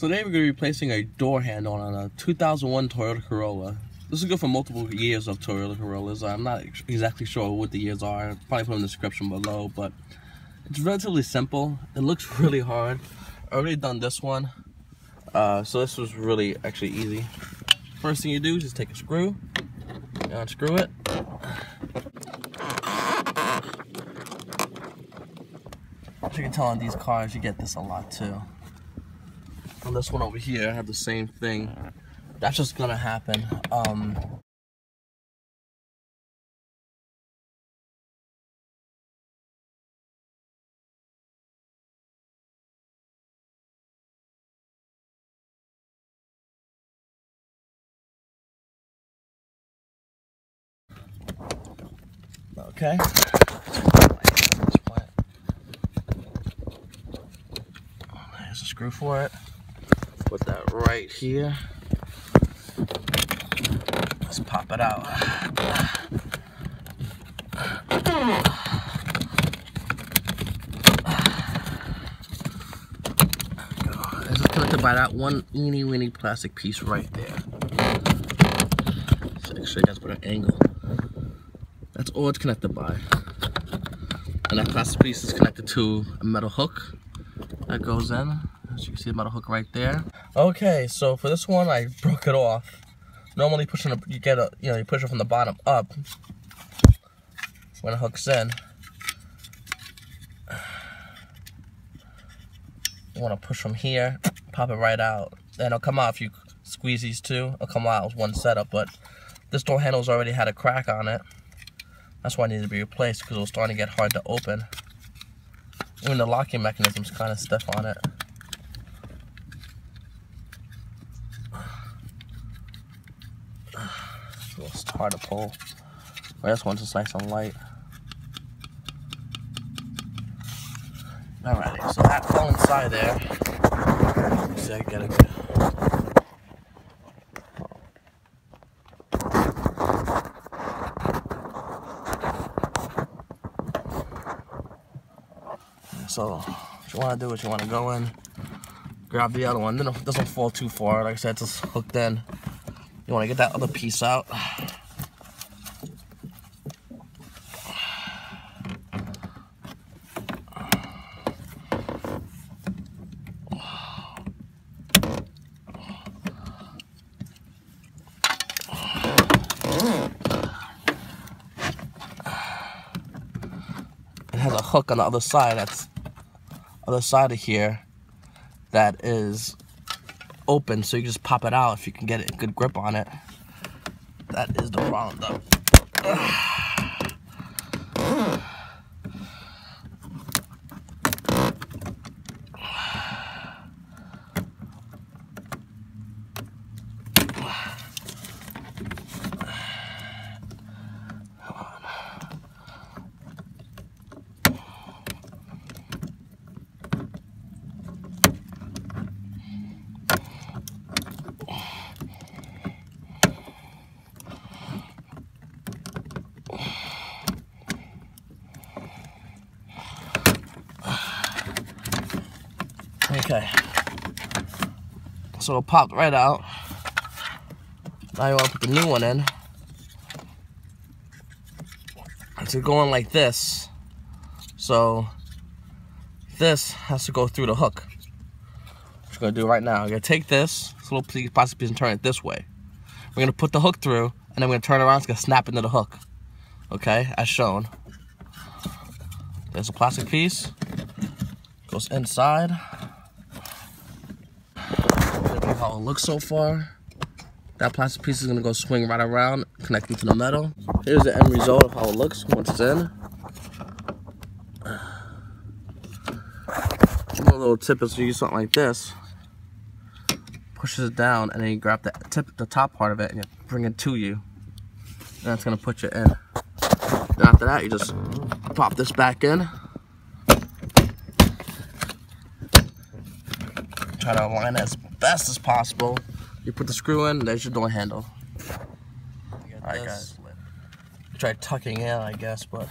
So today we're going to be replacing a door handle on a 2001 Toyota Corolla. This is good for multiple years of Toyota Corollas. I'm not exactly sure what the years are. I'll probably put in the description below, but it's relatively simple. It looks really hard. I've already done this one. So this was really actually easy. First thing you do is just take a screw, you unscrew it. As you can tell on these cars, you get this a lot too. On this one over here, I have the same thing. That's just gonna happen. Okay. There's a screw for it. Put that right here. Let's pop it out. It's just connected by that one eeny weeny plastic piece right there. So actually, that's put an angle. That's all it's connected by. And that plastic piece is connected to a metal hook that goes in. As you can see, the metal hook right there. Okay, so for this one, I broke it off. Normally, you push it from the bottom up when it hooks in. You want to push from here, pop it right out. Then it'll come out if you squeeze these two. It'll come out as one setup, but this door handle's already had a crack on it. That's why it needed to be replaced, because it was starting to get hard to open. Even the locking mechanism's kind of stiff on it. It's hard to pull. This one's just nice and light. Alrighty, so that fell inside there. Let's see, I get it. So what you want to do is you want to go in, grab the other one. Then it doesn't fall too far. Like I said, it's just hooked in. You want to get that other piece out. It has a hook on the other side. That's other side of here that is open, so you just pop it out if you can get a good grip on it. That is the problem though. Okay, so it popped right out. Now you want to put the new one in. It's going like this, so this has to go through the hook. What we're gonna do right now, we're gonna take this little plastic piece and turn it this way. We're gonna put the hook through, and then we're gonna turn it around. It's gonna snap into the hook. Okay, as shown. There's a plastic piece. Goes inside. How it looks so far. That plastic piece is gonna go swing right around, connecting to the metal. Here's the end result of how it looks once it's in. One little tip is to use something like this. Pushes it down, and then you grab the top part of it, and you bring it to you. And that's gonna put you in. Then after that, you just pop this back in. Try to align it as best as possible. You put the screw in, there's your door handle. Alright guys, try tucking in, I guess, but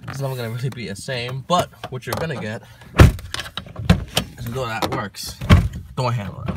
it's never gonna really be the same. But what you're gonna get is a door that works. door handle.